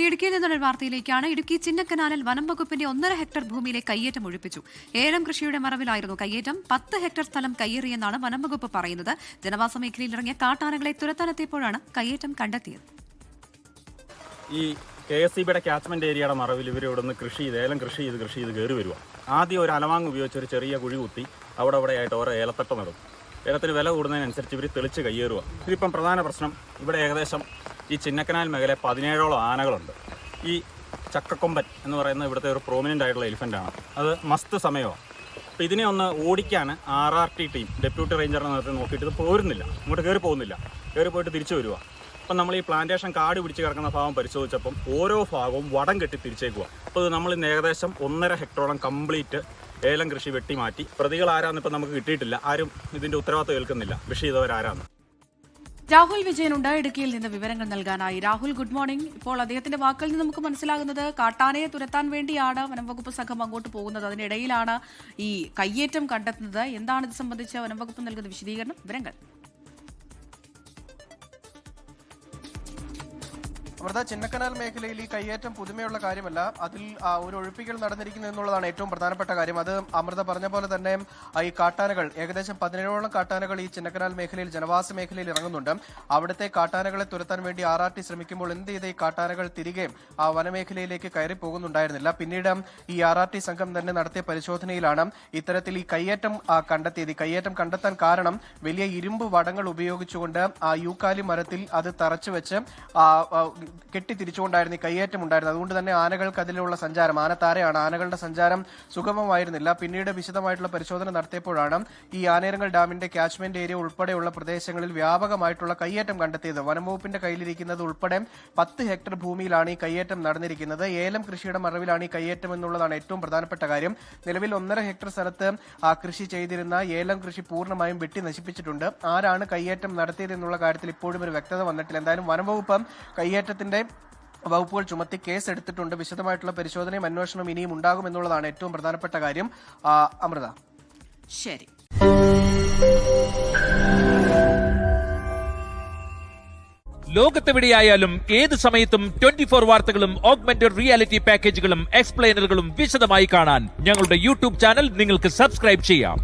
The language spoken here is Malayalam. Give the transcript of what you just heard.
ഇടുക്കിയിൽ നിന്നുള്ള വാർത്തയിലേക്കാണ്. ഇടുക്കി ചിന്നക്കനാലിൽ വനം വകുപ്പിന്റെ 1.5 ഹെക്ടർ ഭൂമിയിലെ കയ്യേറ്റം ഒഴിപ്പിച്ചു. ഏലം കൃഷിയുടെ മറവിലായിരുന്നു കയ്യേറ്റം. 10 ഹെക്ടർ സ്ഥലം കയ്യേറിയെന്നാണ് വനം വകുപ്പ് പറയുന്നത്. ജനവാസ മേഖലയിൽ ഇറങ്ങിയ കാട്ടാനകളെ തുരത്താനെത്തിയപ്പോഴാണ് കയ്യേറ്റം കണ്ടെത്തിയത്. ഈ KSEBിയുടെ ക്യാച്ച്മെന്റ് ഏരിയയുടെ മറവിൽ ഇവർ ഇവിടെ നിന്ന് ഏലം കൃഷി ചെയ്ത് കയറി വരിക. ആദ്യം ഒരു അലവാങ് ഉപയോഗിച്ച് ഒരു ചെറിയ കുഴി കുത്തി അവിടെയായിട്ട് ഓരോ ഏലത്തട്ട നടും. ഏലത്തിന് വില കൂടുന്നതിനനുസരിച്ച് ഇവർ തെളിച്ച് കയ്യേറുക. ഇതിപ്പം പ്രധാന പ്രശ്നം, ഇവിടെ ഏകദേശം ഈ ചിന്നക്കനാൽ മേഖല 17ഓളം ആനകളുണ്ട്. ഈ ചക്കക്കൊമ്പൻ എന്ന് പറയുന്നത് ഇവിടുത്തെ ഒരു പ്രോമിനൻ്റ് ആയിട്ടുള്ള എലിഫൻ്റാണ്. അത് മസ്ത് സമയമാണ്. അപ്പോൾ ഇതിനെ ഒന്ന് ഓടിക്കാൻ RRT ടീം ഡെപ്യൂട്ടി റേഞ്ചറിനെ നേരത്തെ നോക്കിയിട്ട് ഇത് പോരുന്നില്ല, ഇങ്ങോട്ട് കയറി പോകുന്നില്ല, കയറി പോയിട്ട് തിരിച്ചു വരിക. അപ്പം നമ്മൾ ഈ പ്ലാന്റേഷൻ കാട് പിടിച്ച് കിടക്കുന്ന ഭാഗം പരിശോധിച്ചപ്പം ഓരോ ഭാഗവും വടം കെട്ടി തിരിച്ചേക്കുക. അപ്പോൾ ഇത് നമ്മൾ ഇന്ന് ഏകദേശം 1.5 ഹെക്ടറോളം കംപ്ലീറ്റ് ഏലം കൃഷി വെട്ടിമാറ്റി. പ്രതികൾ ആരാന്ന് ഇപ്പം നമുക്ക് കിട്ടിയിട്ടില്ല, ആരും ഇതിൻ്റെ ഉത്തരവാദിത്വം ഏൽക്കുന്നില്ല, കൃഷി ചെയ്തവരാരാന്ന്. രാഹുൽ വിജയനുണ്ട് ഇടുക്കിയിൽ നിന്ന് വിവരങ്ങൾ നൽകാനായി. Rahul, good morning. ഇപ്പോൾ അദ്ദേഹത്തിന്റെ വാക്കിൽ നിന്ന് നമുക്ക് മനസ്സിലാകുന്നത് കാട്ടാനയെ തുരത്താൻ വേണ്ടിയാണ് വനംവകുപ്പ് സംഘം അങ്ങോട്ട് പോകുന്നത്. അതിനിടയിലാണ് ഈ കയ്യേറ്റം കണ്ടെത്തുന്നത്. എന്താണ് ഇത് സംബന്ധിച്ച് വനംവകുപ്പ് നൽകുന്ന വിശദീകരണം, വിവരങ്ങൾ? അമൃത, ചിന്നക്കനാൽ മേഖലയിൽ ഈ കയ്യേറ്റം പുതുമയുള്ള കാര്യമല്ല. അതിൽ ഒരു ഒഴിപ്പിക്കൽ നടന്നിരിക്കുന്നു എന്നുള്ളതാണ് ഏറ്റവും പ്രധാനപ്പെട്ട കാര്യം. അത് അമൃത പറഞ്ഞ പോലെ തന്നെ ഈ കാട്ടാനകൾ, ഏകദേശം 17ഓളം കാട്ടാനകൾ ഈ ചിന്നക്കനാൽ മേഖലയിൽ ജനവാസ മേഖലയിൽ ഇറങ്ങുന്നുണ്ട്. അവിടുത്തെ കാട്ടാനകളെ തുരത്താൻ വേണ്ടി RRT ശ്രമിക്കുമ്പോൾ എന്ത് ചെയ്ത ഈ കാട്ടാനകൾ തിരികെ വനമേഖലയിലേക്ക് കയറി പോകുന്നുണ്ടായിരുന്നില്ല. പിന്നീട് ഈ RRT സംഘം തന്നെ നടത്തിയ പരിശോധനയിലാണ് ഇത്തരത്തിൽ ഈ കയ്യേറ്റം കണ്ടെത്തിയത്. ഈ കയ്യേറ്റം കണ്ടെത്താൻ കാരണം വലിയ ഇരുമ്പ് വടങ്ങൾ ഉപയോഗിച്ചുകൊണ്ട് യൂക്കാലി മരത്തിൽ അത് തറച്ചു വെച്ച് കെട്ടി തിരിച്ചുകൊണ്ടായിരുന്നു ഈ കയ്യേറ്റം ഉണ്ടായിരുന്നത്. അതുകൊണ്ട് തന്നെ ആനകൾക്ക് അതിലുള്ള സഞ്ചാരം, ആനത്താരയാണ്, ആനകളുടെ സഞ്ചാരം സുഗമമായിരുന്നില്ല. പിന്നീട് വിശദമായിട്ടുള്ള പരിശോധന നടത്തിയപ്പോഴാണ് ഈ ആനേരങ്ങൾ ഡാമിന്റെ ക്യാച്ച്മെന്റ് ഏരിയ ഉൾപ്പെടെയുള്ള പ്രദേശങ്ങളിൽ വ്യാപകമായിട്ടുള്ള കയ്യേറ്റം കണ്ടെത്തിയത്. വനംവകുപ്പിന്റെ കയ്യിലിരിക്കുന്നത് ഉൾപ്പെടെ 10 ഹെക്ടർ ഭൂമിയിലാണ് ഈ കയ്യേറ്റം നടന്നിരിക്കുന്നത്. ഏലം കൃഷിയുടെ മറവിലാണ് ഈ കയ്യേറ്റം എന്നുള്ളതാണ് ഏറ്റവും പ്രധാനപ്പെട്ട കാര്യം. നിലവിൽ 1.5 ഹെക്ടർ സ്ഥലത്ത് കൃഷി ചെയ്തിരുന്ന ഏലം കൃഷി പൂർണ്ണമായും വെട്ടി നശിപ്പിച്ചിട്ടുണ്ട്. ആരാണ് കയ്യേറ്റം നടത്തിയത് എന്നുള്ള കാര്യത്തിൽ ഇപ്പോഴും ഒരു വ്യക്തത വന്നിട്ടില്ല. എന്തായാലും വനംവകുപ്പ് കയ്യേറ്റത്തിന്റെ വകുപ്പുകൾ ചുമത്തി കേസ് എടുത്തിട്ടുണ്ട്. വിശദമായിട്ടുള്ള പരിശോധനയും അന്വേഷണവും ഇനിയും ഉണ്ടാകും എന്നുള്ളതാണ് ഏറ്റവും പ്രധാനപ്പെട്ട കാര്യം. അമൃത, ശരി. ലോകത്തെവിടെയായാലും ഏത് സമയത്തും 24 വാർത്തകളും ഓഗ്മെന്റഡ് റിയാലിറ്റി പാക്കേജുകളും എക്സ്പ്ലെയിനറുകളും വിശദമായി കാണാൻ ഞങ്ങളുടെ YouTube ചാനൽ നിങ്ങൾക്ക് സബ്സ്ക്രൈബ് ചെയ്യാം.